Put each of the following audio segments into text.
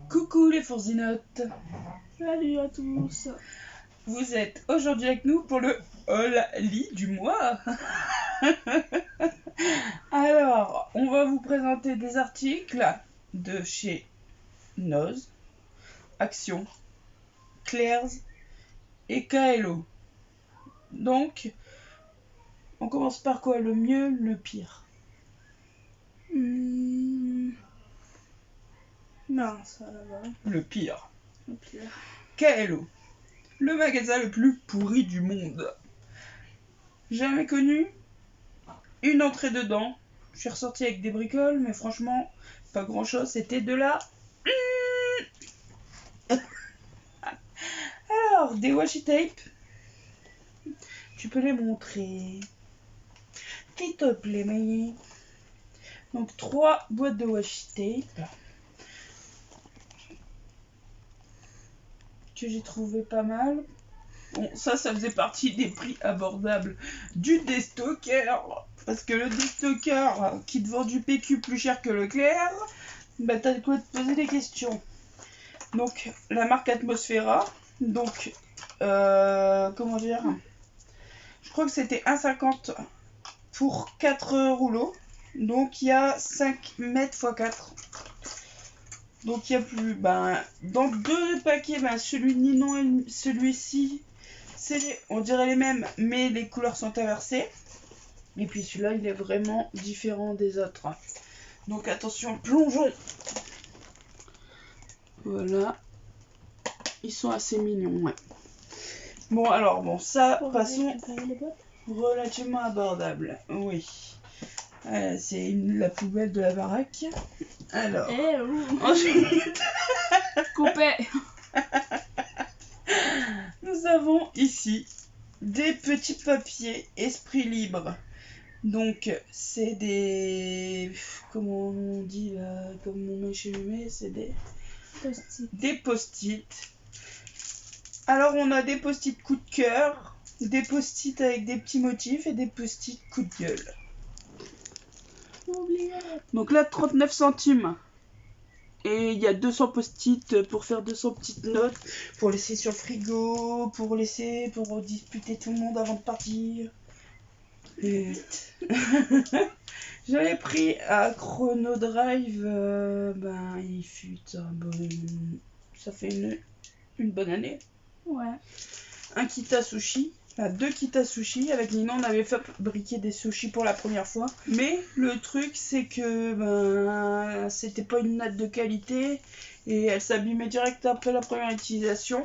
Coucou les Fourzinottes. Salut à tous. Vous êtes aujourd'hui avec nous pour le Haul-Lit du mois. Alors, on va vous présenter des articles de chez Noz, Action, Claire's et Kaelo. Donc, on commence par quoi? Le mieux, le pire? Non, ça va. Le pire. Le pire. Kaelo, le magasin le plus pourri du monde. Jamais connu. Une entrée dedans. Je suis ressortie avec des bricoles, mais franchement, pas grand chose. C'était de la... Alors, des washi tape. Tu peux les montrer. S'il te plaît, Maï. Donc, 3 boîtes de washi tape. Que j'ai trouvé pas mal. Bon, ça faisait partie des prix abordables du déstocker. Parce que le déstocker qui te vend du PQ plus cher que Leclerc, bah t'as de quoi te poser des questions. Donc, la marque Atmosfera. Donc, comment dire? Je crois que c'était 1,50 pour 4 rouleaux. Donc, il y a 5 mètres x 4. Donc il y a plus, dans 2 paquets, celui de Ninon et celui-ci, on dirait les mêmes, mais les couleurs sont inversées. Et puis celui-là, il est vraiment différent des autres. Donc attention, plongeons. Voilà. Ils sont assez mignons, ouais. Bon, alors, ça, passons, relativement abordable. Oui. C'est la poubelle de la baraque. Alors, ensuite, coupé. Nous avons ici des petits papiers esprit libre. Donc, c'est des... Comment on dit là? Comme on met chez Mémé, c'est des... Post-it. Des post-it. Alors, on a des post-it coup de cœur, des post-it avec des petits motifs et des post-it coup de gueule. Donc là, 39 centimes. Et il y a 200 post-it pour faire 200 petites notes, pour laisser sur le frigo, pour disputer tout le monde avant de partir. J'avais pris à Chrono Drive, il fut ça fait une bonne année. Ouais. Un Kita Sushi. 2 Kita Sushi. Avec Nina, on avait fabriqué des sushis pour la première fois. Mais le truc, c'est que c'était pas une natte de qualité. Et elle s'abîmait direct après la première utilisation.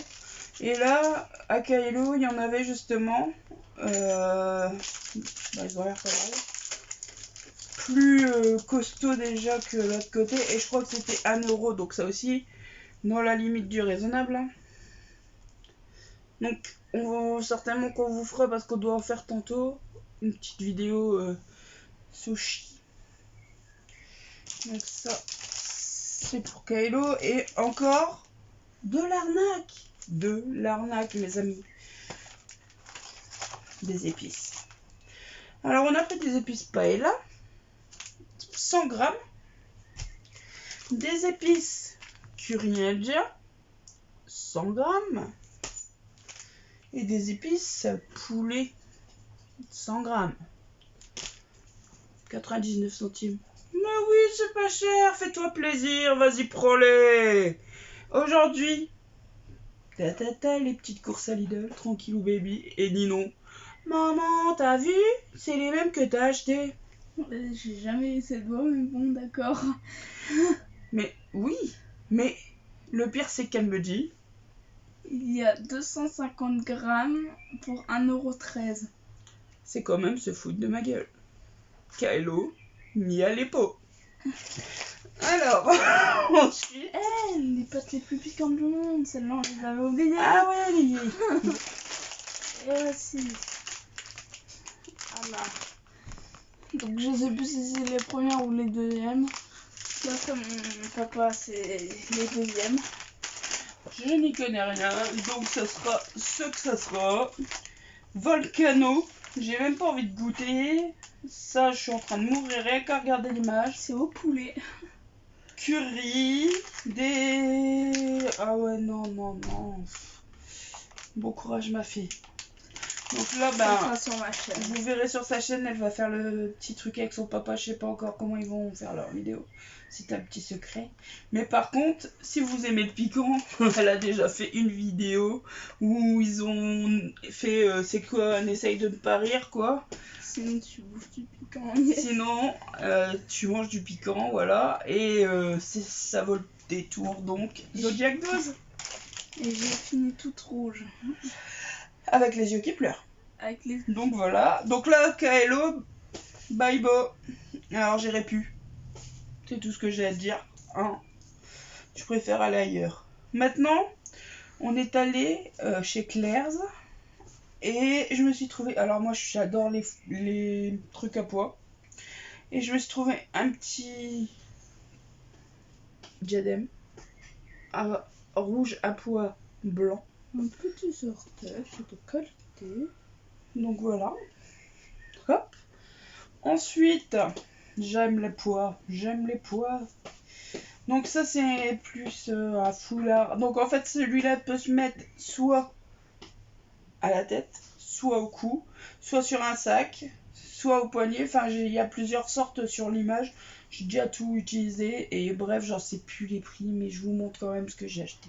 Et là, à Kaelo, il y en avait justement. Ils ont l'air pas mal. Plus costaud déjà que l'autre côté. Et je crois que c'était 1 euro. Donc ça aussi, dans la limite du raisonnable. Donc, certainement qu'on vous fera, parce qu'on doit en faire tantôt, une petite vidéo sushi. Donc ça, c'est pour Kaelo. Et encore, de l'arnaque. De l'arnaque, mes amis. Des épices. Alors, on a pris des épices paella. 100 grammes. Des épices Curiagia. 100 grammes. Et des épices poulet, 100 grammes, 99 centimes. Mais oui, c'est pas cher, fais-toi plaisir, vas-y, prends-les. Aujourd'hui, les petites courses à Lidl, tranquillou baby, et Ninon. Maman, t'as vu? C'est les mêmes que t'as acheté. J'ai jamais eu cette voix, mais bon, d'accord. Mais oui, mais le pire, c'est qu'elle me dit... Il y a 250 grammes pour 1,13 €. C'est quand même se foutre de ma gueule. Kaelo, mis à l'épaule. Alors, ensuite... Les pâtes les plus piquantes du monde, celles-là, on les avait oubliées. Ah ouais, Et voici. Voilà. Donc je sais plus si c'est les premières ou les deuxièmes. Là comme mon papa c'est les deuxièmes. Je n'y connais rien, donc ça sera ce que ça sera. Volcano, j'ai même pas envie de goûter. Ça, je suis en train de mourir rien qu'à regarder l'image. C'est au poulet. Curry, des... Ah ouais, non, non, non. Bon courage, ma fille. Donc là, Ça sera sur ma chaîne. vous verrez sur sa chaîne, elle va faire le petit truc avec son papa. Je sais pas encore comment ils vont faire leur vidéo. C'est un petit secret. Mais par contre, si vous aimez le piquant, elle a déjà fait une vidéo où ils ont fait c'est quoi, on essaye de ne pas rire quoi. Sinon tu bouffes du piquant. Sinon, tu manges du piquant, voilà. Et ça vaut le détour donc. Zodiac 12. Et j'ai fini toute rouge. Avec les yeux qui pleurent. Avec les... Donc voilà. Donc là, KLO, bye bye. Alors j'irai plus. C'est tout ce que j'ai à te dire. Hein. Je préfère aller ailleurs. Maintenant, on est allé chez Claire's. Et je me suis trouvé. Alors moi, j'adore les trucs à pois. Et je me suis trouvé un petit diadème rouge à pois blanc. Un petit sorteur, c'est de qualité. Donc voilà. Hop. Ensuite, j'aime les pois. J'aime les pois. Donc ça, c'est plus un foulard. Donc en fait, celui-là peut se mettre soit à la tête, soit au cou, soit sur un sac, soit au poignet. Enfin, il y a plusieurs sortes sur l'image. J'ai déjà tout utilisé. Et bref, j'en sais plus les prix, mais je vous montre quand même ce que j'ai acheté.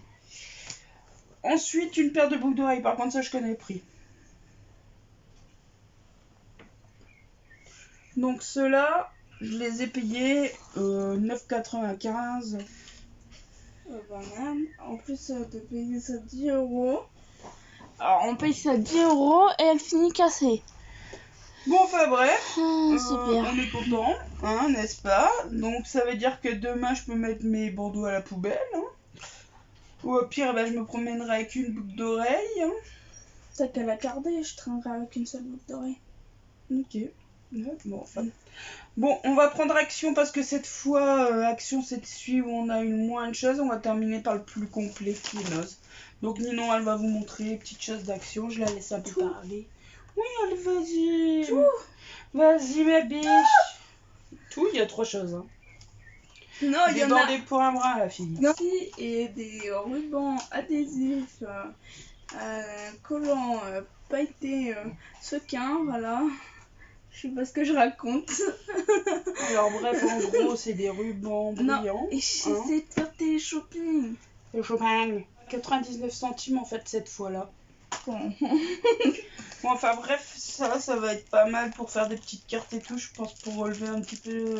Ensuite, une paire de boucles d'oreilles. Par contre, ça, je connais le prix. Donc ceux-là, je les ai payés 9,95. Bah merde. En plus de payer ça 10 €. Alors on paye ça 10 € et elle finit cassée. Bon, enfin bref, Super. on est content, hein, n'est-ce pas? Donc ça veut dire que demain, je peux mettre mes bandeaux à la poubelle. Hein. Ou au pire, je me promènerai avec une boucle d'oreille. Hein. T'as qu'à la garder, je traînerai avec une seule boucle d'oreille. Ok. Ouais, bon, enfin. Bon, on va prendre action parce que cette fois, action c'est celui où on a une moins de choses. On va terminer par le plus complet qui est Noz. Donc Ninon, elle va vous montrer les petites choses d'action. Je la laisse un peu parler. Oui, allez, vas-y. Tout. Vas-y, ma biche. Tout, il y a 3 choses. Hein. Non, il y en a. Débordé pour un bras, la fille. Et des rubans adhésifs, collants, pailletés, sequins, voilà. Je sais pas ce que je raconte. Alors bref, en gros, c'est des rubans brillants. Non, et j'essaie de faire tes shopping. Le shopping. 99 centimes en fait cette fois-là. Bon. Bon, enfin bref, ça va être pas mal pour faire des petites cartes et tout. Je pense pour relever un petit peu,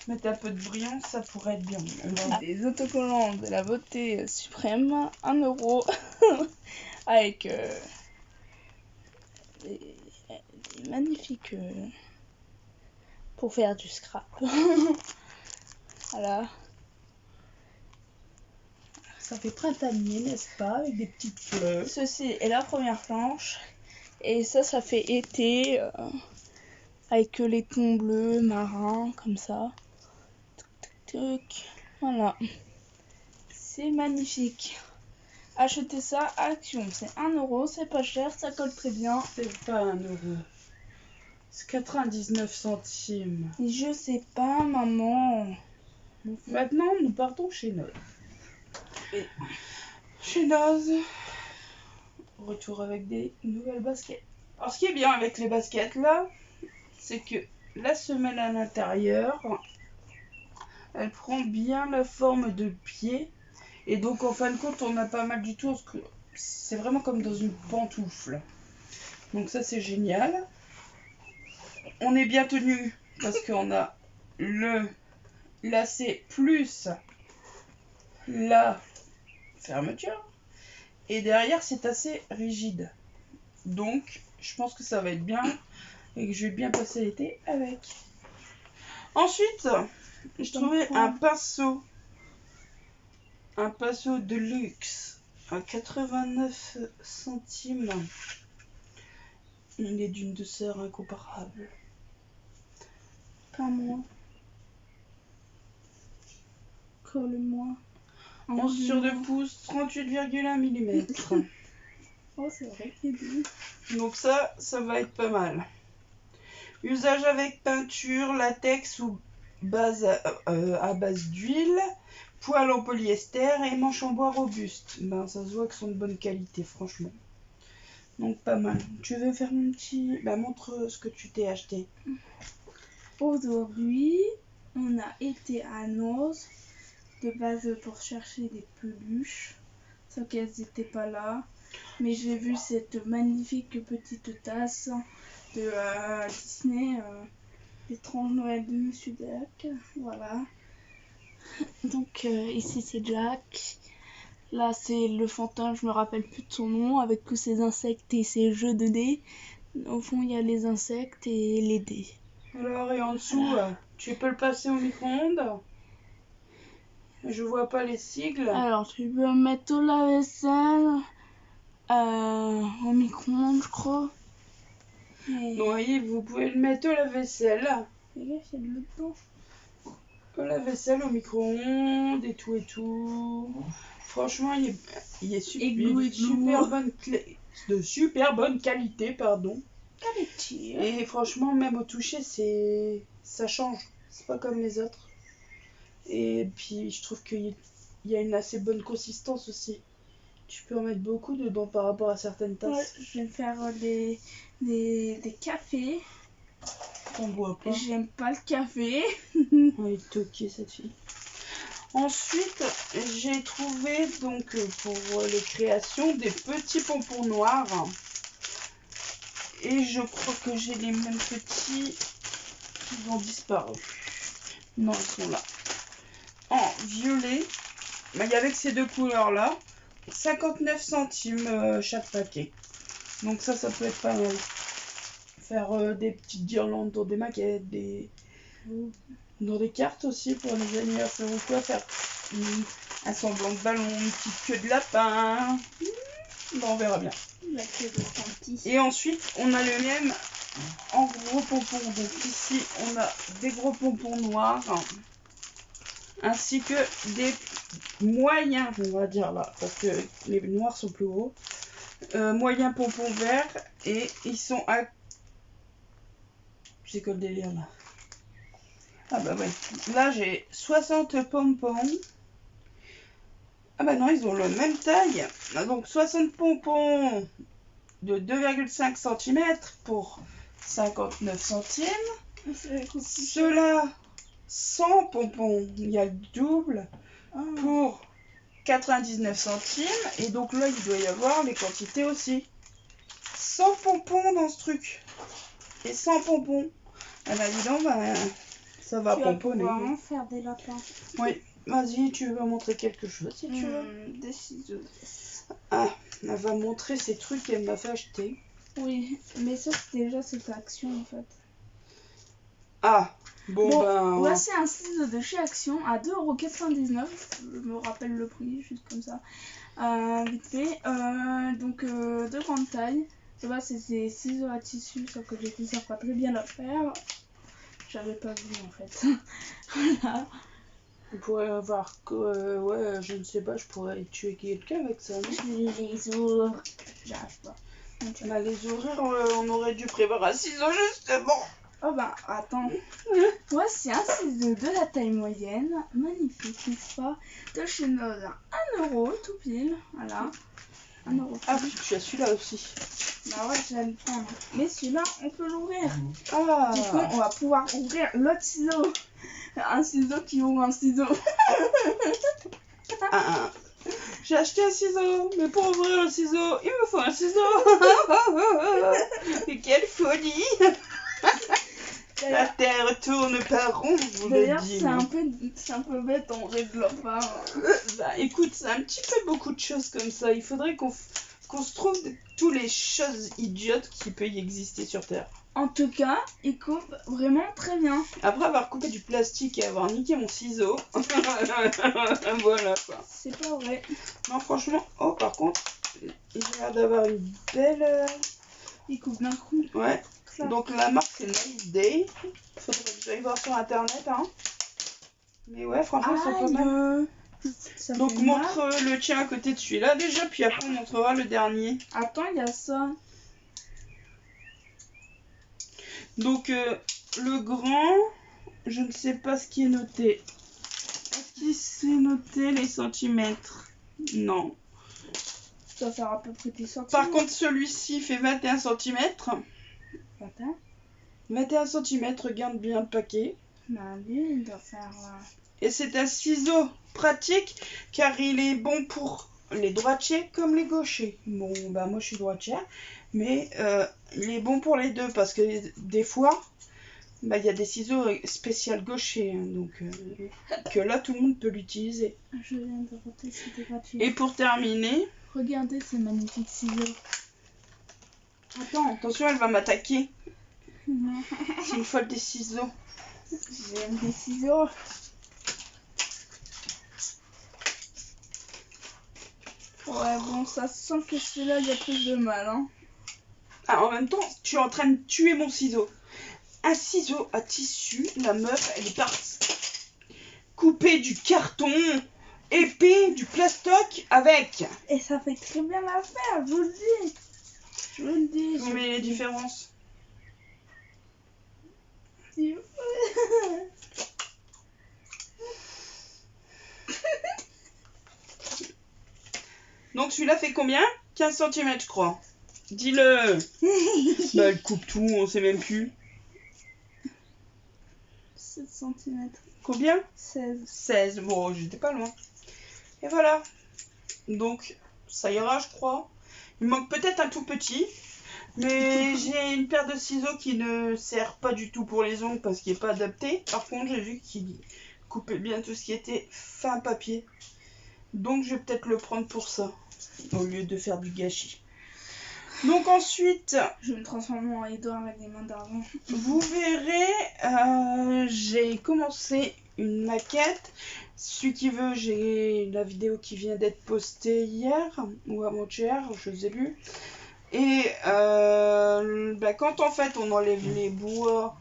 mettre un peu de brillant, ça pourrait être bien. Des autocollants de la beauté suprême, 1 € avec des magnifiques pour faire du scrap. Voilà. Ça fait printanier, n'est-ce pas, avec des petites fleurs. Ceci est la première planche. Et ça fait été avec les tons bleus, marins, comme ça. Voilà. C'est magnifique. Achetez ça à Action. C'est 1 €, c'est pas cher, ça colle très bien. C'est pas 1 €. C'est 99 centimes. Et je sais pas, maman. Maintenant, nous partons chez Noz. Et chez Noz, retour avec des nouvelles baskets. Alors, ce qui est bien avec les baskets là, c'est que la semelle à l'intérieur, elle prend bien la forme de pied. Et donc, en fin de compte, on a pas mal du tout. C'est vraiment comme dans une pantoufle. Donc, ça, c'est génial. On est bien tenu parce qu'on a le lacet plus la fermeture. Et derrière, c'est assez rigide. Donc, je pense que ça va être bien et que je vais bien passer l'été avec. Ensuite, j'ai trouvé un pinceau de luxe à 89 centimes. Il est d'une douceur incomparable. Pas moi. Colle-moi. 11 sur 2 pouces, 38,1 mm. Oh, c'est vrai qu'il est doux. Donc ça va être pas mal. Usage avec peinture, latex ou base à base d'huile, poils en polyester et manches en bois robuste. Ben, ça se voit qu'elles sont de bonne qualité, franchement. Donc pas mal. Tu veux faire mon petit... Ben, montre ce que tu t'es acheté. Aujourd'hui, on a été à Noz de base pour chercher des peluches, sauf qu'elles n'étaient pas là. Mais j'ai vu cette magnifique petite tasse de Disney, l'étrange Noël de Monsieur Jack. Voilà. Donc ici c'est Jack. Là c'est le fantôme, je me rappelle plus de son nom, avec tous ses insectes et ses jeux de dés. Au fond il y a les insectes et les dés. Alors, et en dessous, tu peux le passer au micro-ondes? Je vois pas les sigles. Alors tu peux mettre au lave-vaisselle, au micro-ondes je crois. Et... Oui, vous pouvez le mettre au lave-vaisselle. regarde, il y a de l'eau dedans. Au lave-vaisselle, au micro-ondes et tout et tout. Franchement, il est de super bonne qualité, pardon. Qualité. Et franchement, même au toucher, ça change. C'est pas comme les autres. Et puis, je trouve qu'il y a une assez bonne consistance aussi. Tu peux en mettre beaucoup dedans par rapport à certaines tasses. Ouais, je vais faire des cafés. On boit pas. J'aime pas le café. Elle est toquée, cette fille. Ensuite, j'ai trouvé donc pour les créations des petits pompons noirs. Et je crois que j'ai les mêmes petits qui ont disparu. Non, ils sont là. En violet. Il y avait que ces deux couleurs-là. 59 centimes chaque paquet. Donc ça peut être pas mal. Faire des petites guirlandes dans des maquettes, dans des cartes aussi pour les anniversaires ou quoi. Faire un semblant de ballon, une petite queue de lapin. Bon, on verra bien. La queue de Santi. Et ensuite, on a le même en gros pompons. Donc ici, on a des gros pompons noirs. Ainsi que des moyens, on va dire là, parce que les noirs sont plus gros. Moyens pompons verts. Et ils sont à... C'est quoi le délire là? Ah bah ouais. Là, j'ai 60 pompons. Ah bah non, ils ont la même taille. Donc 60 pompons de 2,5 cm pour 59 centimes. Ceux-là, 100 pompons, il y a le double pour 99 centimes. Et donc là, il doit y avoir les quantités aussi. 100 pompons dans ce truc. Et 100 pompons. Ah bah dis donc, ça va pomponner. Tu vas vraiment faire des lapins. Oui, vas-y, tu veux montrer quelque chose si tu veux. Des ciseaux. Ah, elle va montrer ces trucs qu'elle m'a fait acheter. Oui, mais ça c'est déjà cette action en fait. Ah, bon voici un ciseau de chez Action à 2,99 €. Je me rappelle le prix, juste comme ça. Vite fait. Donc de grande taille. Ça va, c'est des ciseaux à tissu, sauf que les ne pas très bien à faire. J'avais pas vu en fait. Voilà. On pourrait avoir que. Ouais, je ne sais pas, je pourrais tuer quelqu'un avec ça. Je les ouvre. J'arrive pas. Bah, les ouvrir, on aurait dû prévoir un ciseau justement. Oh bah attends. Voici un ciseau de la taille moyenne. Magnifique, n'est-ce pas? De chez Noz à 1 € tout pile. Voilà. 1 €. Ah oui, tu as celui-là aussi. Bah ouais, j'allais le prendre. Mais celui-là, on peut l'ouvrir. Ah. Du coup, on va pouvoir ouvrir l'autre ciseau. Un ciseau qui ouvre un ciseau. J'ai acheté un ciseau, mais pour ouvrir le ciseau, il me faut un ciseau. Mais quelle folie. La terre tourne par rond, je vous le D'ailleurs, dis. c'est un peu bête en vrai de leur part. Bah écoute, c'est un petit peu beaucoup de choses comme ça. Il faudrait qu'on se trouve toutes les choses idiotes qui peuvent y exister sur Terre. En tout cas, il coupe vraiment très bien. Après avoir coupé du plastique et avoir niqué mon ciseau, voilà quoi. C'est pas vrai. Non franchement, oh par contre, il a l'air d'avoir une belle... Il coupe d'un coup. Ouais. Clac. Donc la marque c'est Nice Day. Faudrait que j'aille voir sur internet. Hein. Mais ouais, franchement, ils sont pas mal. Ça Donc fait montre mal. le tien à côté de celui-là déjà, puis après on montrera le dernier. Attends, il y a ça. Donc le grand, je ne sais pas ce qui est noté. Est-ce qu'il s'est noté les centimètres? Non. Ça doit faire à peu près 10 cm. Par contre celui-ci fait 21 cm. 21. 21 cm, regarde bien le paquet. Bah lui, il doit faire... Et c'est un ciseau pratique car il est bon pour les droitiers comme les gauchers. Bon, bah moi je suis droitière, mais il est bon pour les deux parce que des fois, bah il y a des ciseaux spécial gauchers, hein, donc que là tout le monde peut l'utiliser. Je viens de roter, c'était gratuit. Et pour terminer, Regardez ces magnifiques ciseaux. attends, attention, elle va m'attaquer. C'est une folle des ciseaux. J'aime des ciseaux. Ouais, bon, ça sent que celui-là, il y a plus de mal, hein. Ah, en même temps, tu es en train de tuer mon ciseau. Un ciseau à tissu, la meuf, elle est partie couper du carton épais, du plastoc avec. Et ça fait très bien l'affaire, je vous le dis. Je vous le dis. Vous voyez les différences? Donc celui-là fait combien? 15 cm je crois. Dis-le. Bah elle coupe tout, on sait même plus. 7 cm. Combien? 16. 16, bon j'étais pas loin. Et voilà. Donc ça ira je crois. Il manque peut-être un tout petit. Mais j'ai une paire de ciseaux qui ne sert pas du tout pour les ongles parce qu'il n'est pas adapté. Par contre j'ai vu qu'il coupait bien tout ce qui était fin papier. Donc je vais peut-être le prendre pour ça. Au lieu de faire du gâchis. Donc ensuite, je vais me transformer en Edouard avec des mains d'argent. Vous verrez, j'ai commencé une maquette. Celui qui veut, j'ai la vidéo qui vient d'être postée hier ou avant-hier, je ne sais plus. Et quand en fait on enlève les bois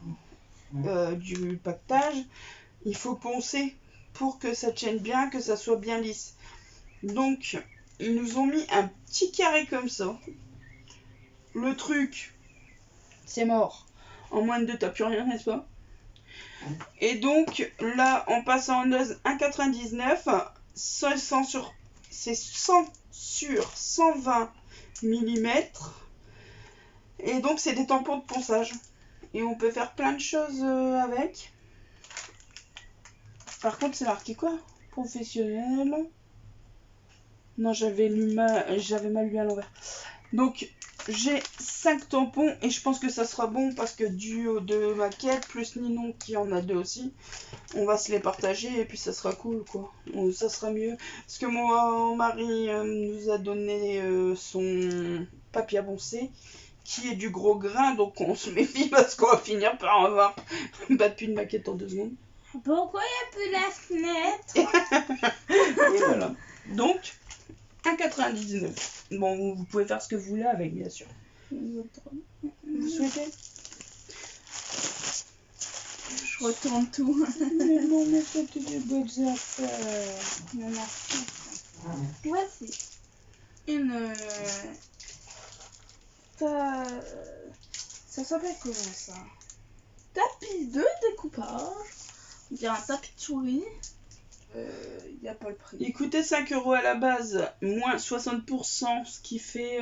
du pactage, il faut poncer pour que ça tienne bien, que ça soit bien lisse. Donc ils nous ont mis un petit carré comme ça. Le truc, c'est mort. En moins de 2, t'as plus rien, n'est-ce pas? Et donc, là, en passant en 1,99, c'est 100 sur 120 mm. Et donc, c'est des tampons de ponçage. Et on peut faire plein de choses avec. Par contre, c'est marqué quoi? Professionnel. Non, j'avais mal lu à l'envers. Donc, j'ai 5 tampons et je pense que ça sera bon parce que du haut de maquette, plus Ninon qui en a 2 aussi, on va se les partager et puis ça sera cool quoi. Ça sera mieux. Parce que mon mari nous a donné son papier à poncer qui est du gros grain, donc on se méfie parce qu'on va finir par avoir battu une maquette en 2 secondes. Pourquoi il n'y a plus la fenêtre? Et voilà. Donc, 1,99. Bon, vous pouvez faire ce que vous voulez avec, bien sûr. Vous souhaitez? Je retourne tout. Mais non, mais faites des bonnes affaires. Non, merci. Voici une... Ça s'appelle comment ça? Tapis de découpage. Il y a un tapis de souris. Il n'y a pas le prix. Il coûtait 5 € à la base, moins 60%, ce qui fait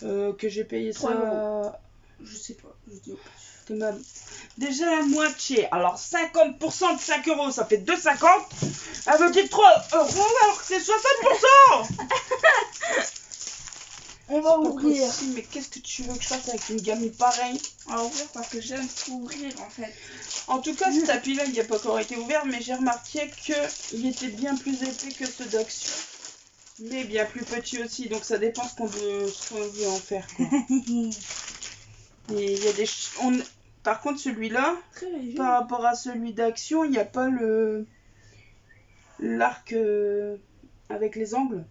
que j'ai payé 3 ça. €. Je sais pas, je dis au plus. Déjà la moitié. Alors 50% de 5 €, ça fait 2,50. Elle veut dire 3 € alors que c'est 60%. On va ouvrir. Possible, mais qu'est-ce que tu veux que je fasse avec une gamine pareille? On va ouvrir parce que j'aime tout ouvrir en fait. En tout cas, ce tapis-là, il n'a pas encore été ouvert, mais j'ai remarqué qu'il était bien plus épais que ceux d'Action. Mais bien plus petit aussi, donc ça dépend ce qu'on veut en faire. Quoi. Et il y a des... Par contre, celui-là, par rapport à celui d'Action, il n'y a pas l'arc avec les angles.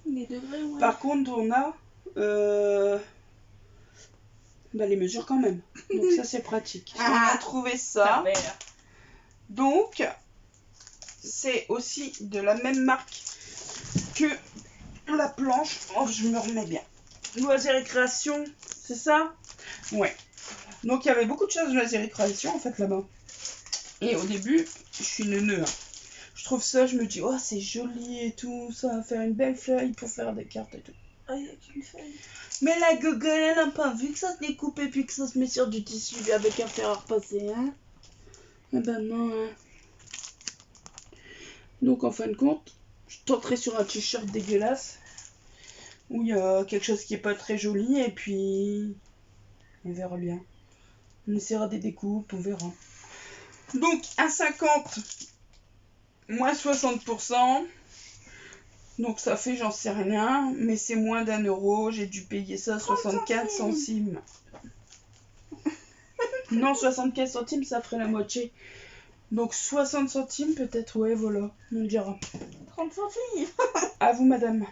Les degrés, ouais. Par contre, on a Bah, les mesures quand même. Donc ça, c'est pratique. On Ah. a trouvé ça. Donc, c'est aussi de la même marque que la planche. Oh, je me remets bien. Loisirs et création, c'est ça? Ouais. Donc, il y avait beaucoup de choses de loisirs et création, en fait, là-bas. Et au début, je suis neuneu. Je trouve ça, je me dis, oh, c'est joli et tout. Ça va faire une belle feuille pour faire des cartes et tout. Ah, il n'y a qu'une feuille. Mais la Google, elle n'a pas vu que ça se découpe et puis que ça se met sur du tissu avec un fer à repasser, hein? Eh ben non, hein. Donc en fin de compte, je tenterai sur un t-shirt dégueulasse où il y a quelque chose qui est pas très joli et puis on verra bien. On essaiera des découpes, on verra. Donc à 50 moins 60%. Donc ça fait, j'en sais rien, mais c'est moins d'1 €. J'ai dû payer ça 75 centimes. Non, 75 centimes, ça ferait la moitié. Donc 60 centimes peut-être, ouais, voilà, on dira. 30 centimes. À vous, madame.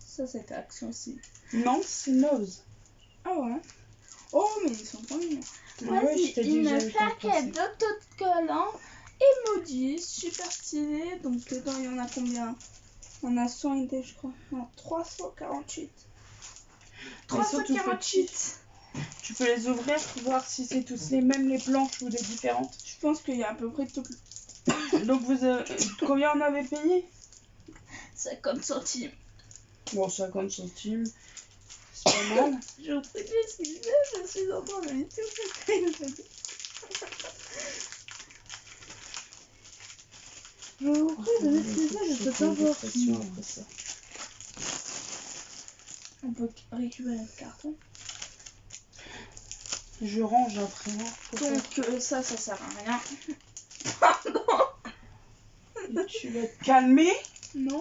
Ça, c'était Action aussi. Non, c'est Nose. Ah ouais. Oh, mais ils sont pas mignons. Ah ouais, je t'ai dit que Une j'avais pas plaquette pensé. d'autocollants emoji, super stylé. Donc dedans, il y en a combien? On a 100 idées, je crois. Non, 348. Mais surtout 348. Tu peux les ouvrir, voir si c'est tous les mêmes, les planches ou les différentes. Je pense qu'il y a à peu près tout. Donc combien on avait payé? 50 centimes. Bon, 50 centimes. C'est pas mal. Je vous prie d'excuser, je suis en train de YouTube. Je vous prie de m'excuser, je peux pas voir. Après ça. On peut récupérer le carton. Je range après. Hein. Donc ça sert à rien. Et tu vas te calmer. Non.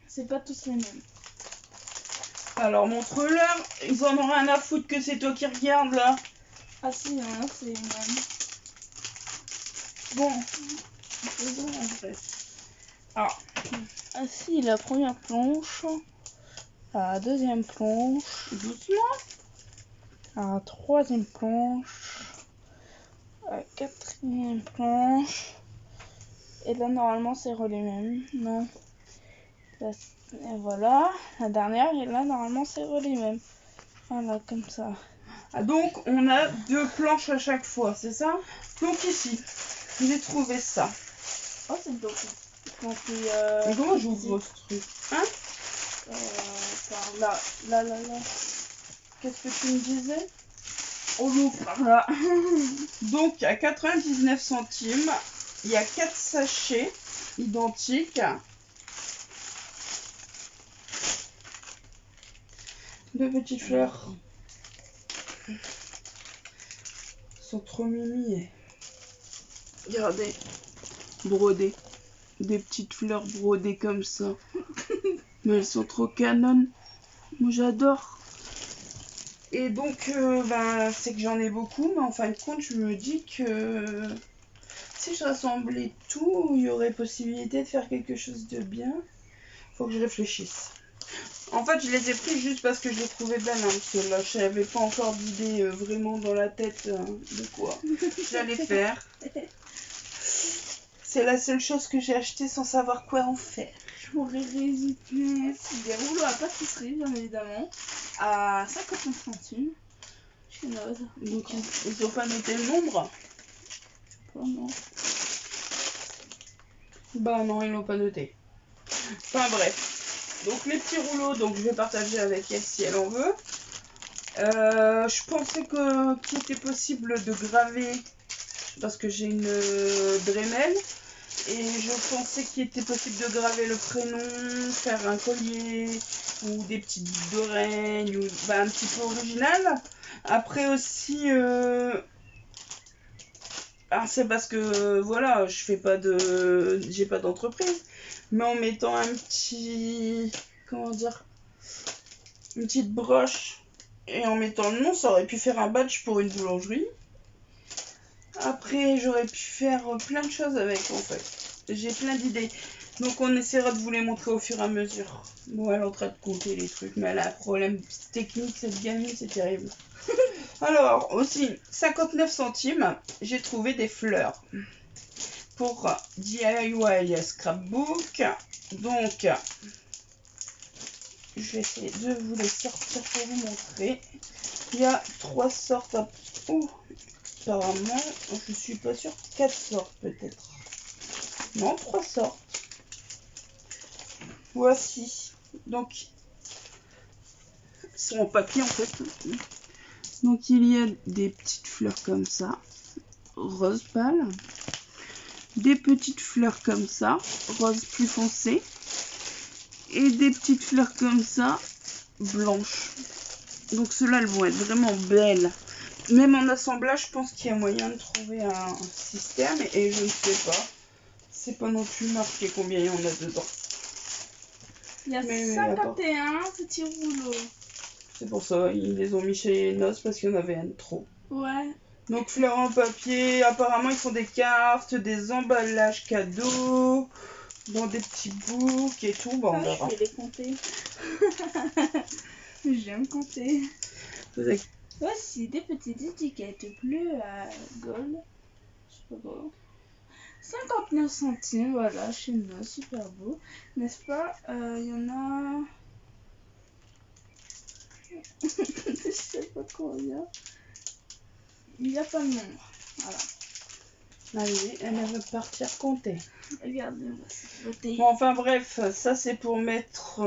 C'est pas tous les mêmes. Alors montre-leur. Ils en ont rien à foutre que c'est toi qui regardes là. Ah si, il y en a, c'est les mêmes. Bon. Faisons en fait. Alors. Ah si, la première planche. La deuxième planche. Doucement. La troisième planche. La quatrième planche. Et là, normalement, c'est les mêmes. Non. Là, et voilà. La dernière, et là, normalement, c'est les mêmes. Voilà, comme ça. Ah, donc, on a 2 planches à chaque fois, c'est ça? Donc ici, j'ai trouvé ça. Oh, c'est donc. Mais comment j'ouvre ce truc? Hein? Par là. Qu'est-ce que tu me disais? On l'ouvre par là. Donc, à 99 centimes, il y a 4 sachets identiques. Deux petites fleurs. Elles sont trop mimi. Regardez, brodées. Des petites fleurs brodées comme ça. Mais elles sont trop canonnes. Moi, j'adore. Et donc, c'est que j'en ai beaucoup, mais en fin de compte, je me dis que si je rassemblais tout, il y aurait possibilité de faire quelque chose de bien. Faut que je réfléchisse. En fait, je les ai pris juste parce que je les trouvais belles, hein, parce que là, je n'avais pas encore d'idée vraiment dans la tête de quoi j'allais faire. C'est la seule chose que j'ai acheté sans savoir quoi en faire. Je pourrais résumer des rouleaux à pâtisserie, bien évidemment, à 59 centimes. Chez Nose. Donc, ils n'ont pas noté le nombre? Oh non. Bah non, ils l'ont pas noté. Enfin bref. Donc les petits rouleaux, donc je vais partager avec elle si elle en veut. Je pensais qu'il était possible de graver, parce que j'ai une Dremel, et je pensais qu'il était possible de graver le prénom, faire un collier, ou des petites boucles d'oreilles, ou un petit peu original. Après aussi... c'est parce que voilà, j'ai pas d'entreprise, mais en mettant un petit, comment dire, une petite broche et en mettant le nom, ça aurait pu faire un badge pour une boulangerie. Après, j'aurais pu faire plein de choses avec en fait. J'ai plein d'idées. Donc on essaiera de vous les montrer au fur et à mesure. Bon, elle est en train de compter les trucs, mais elle a un problème technique, cette gamine, c'est terrible. Alors, aussi, 59 centimes, j'ai trouvé des fleurs pour DIY Scrapbook. Donc, je vais essayer de vous les sortir pour vous montrer. Il y a 3 sortes. Oh, apparemment, je suis pas sûre. 4 sortes peut-être. Non, 3 sortes. Voici. Donc, ils sont en papier en fait. Donc, il y a des petites fleurs comme ça, rose pâle. Des petites fleurs comme ça, rose plus foncé. Et des petites fleurs comme ça, blanches. Donc ceux-là, elles vont être vraiment belles. Même en assemblage, je pense qu'il y a moyen de trouver un système. Et je ne sais pas. C'est pas non plus marqué combien il y en a dedans. Il y a 51 petits rouleaux. C'est pour ça, ils les ont mis chez Noces parce qu'il y en avait un trop. Ouais. Donc fleurs en papier, apparemment ils font des cartes, des emballages cadeaux, dans des petits books et tout. Bon, on verra. Je vais les compter. J'aime compter. Voici des petites étiquettes bleues à gold. Je sais pas quoi. 59 centimes, voilà, chez nous, super beau. N'est-ce pas? Il y en a... Je sais pas combien. Il n'y a pas de nombre. Voilà. Allez, elle va partir compter. Regardez-moi cette beauté. Bon, enfin bref, ça c'est pour mettre...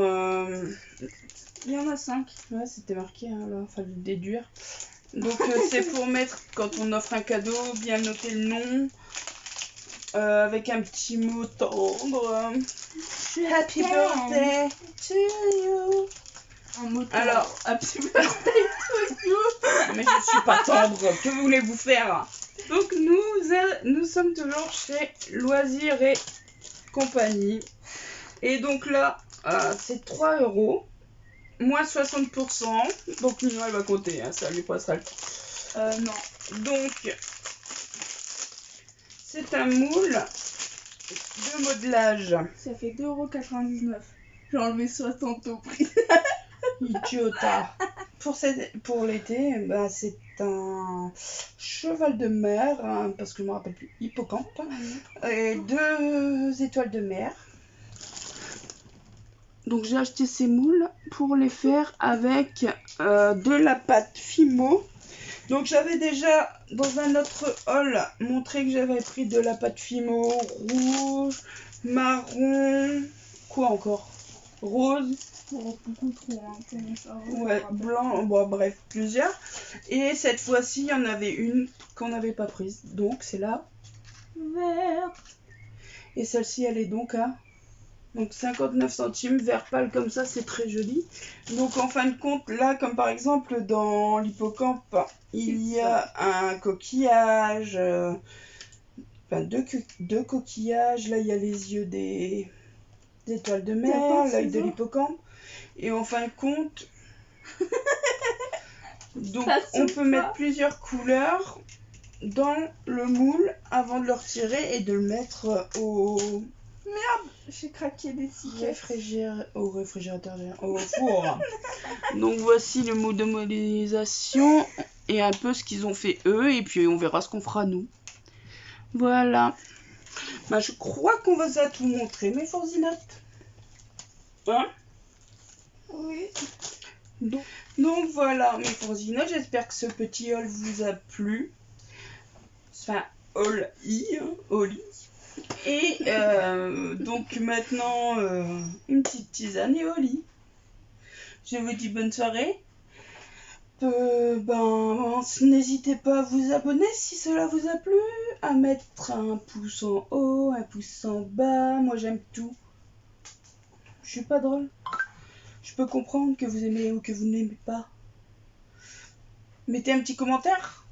Il y en a 5. Ouais, c'était marqué, hein, là, fallait le déduire. Donc c'est pour mettre, quand on offre un cadeau, bien noter le nom. Avec un petit mot tendre. Happy birthday to you. Un mot tendre. Alors, happy birthday to you. Mais je suis pas tendre. Que voulez-vous faire? Donc nous sommes toujours chez Loisirs et compagnie. Et donc là, c'est 3 €. Moins 60%. Donc Nino, elle va compter. Hein, ça lui passera le temps. Non. Donc... c'est un moule de modelage. Ça fait 2,99 €. J'ai enlevé 60 au prix. Idiota. Pour l'été, bah, c'est un cheval de mer, hein, parce que je ne me rappelle plus, hippocampe, et 2 étoiles de mer. Donc j'ai acheté ces moules pour les faire avec de la pâte Fimo. Donc j'avais déjà dans un autre haul montré que j'avais pris de la pâte Fimo rouge, marron, quoi encore, rose, Beaucoup trop, hein, ouais, blanc, bon bref, plusieurs. Et cette fois-ci, il y en avait une qu'on n'avait pas prise, donc c'est la verte. Et celle-ci, elle est donc à 59 centimes, vert pâle comme ça, c'est très joli. Donc en fin de compte, là, comme par exemple dans l'hippocampe, il y a un coquillage, enfin deux coquillages. Là, il y a les yeux des étoiles de mer, l'œil de l'hippocampe. Et en fin de compte, donc on peut mettre plusieurs couleurs dans le moule avant de le retirer et de le mettre au... Merde, j'ai craqué des tickets. Au réfrigérateur, au four. Donc voici le mot de modélisation et un peu ce qu'ils ont fait eux, et puis on verra ce qu'on fera nous. Voilà. Bah, je crois qu'on va ça tout montrer, mes forzinottes. Hein? Oui. Donc voilà, mes forzinottes, j'espère que ce petit haul vous a plu. Enfin, haul-i, hein, haul-i. Et donc maintenant, une petite tisane et au lit. Je vous dis bonne soirée. N'hésitez pas à vous abonner si cela vous a plu, à mettre un pouce en haut, un pouce en bas. Moi j'aime tout. Je suis pas drôle. Je peux comprendre que vous aimez ou que vous n'aimez pas. Mettez un petit commentaire.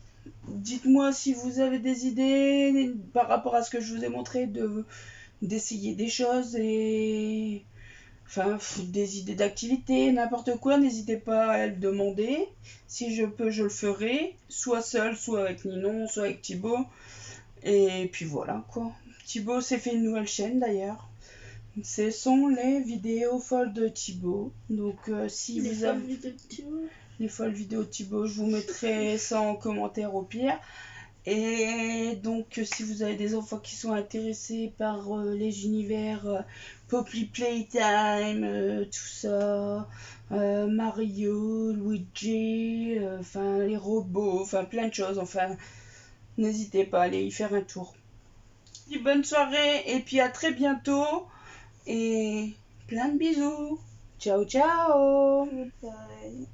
Dites-moi si vous avez des idées par rapport à ce que je vous ai montré, d'essayer des choses et enfin des idées d'activité, n'importe quoi. N'hésitez pas à le demander. Si je peux, je le ferai, soit seul, soit avec Ninon, soit avec Thibaut. Et puis voilà quoi. Thibaut s'est fait une nouvelle chaîne d'ailleurs. Ce sont les vidéos folles de Thibaut. Donc si Les vous folles avez vidéos de Thibaut. les folles vidéos de Thibaut, je vous mettrai ça en commentaire au pire. Et donc si vous avez des enfants qui sont intéressés par les univers Poppy Playtime, tout ça, Mario, Luigi, enfin les robots, enfin plein de choses, enfin n'hésitez pas à aller y faire un tour. Bonne soirée et puis à très bientôt et plein de bisous. Ciao ciao. Goodbye.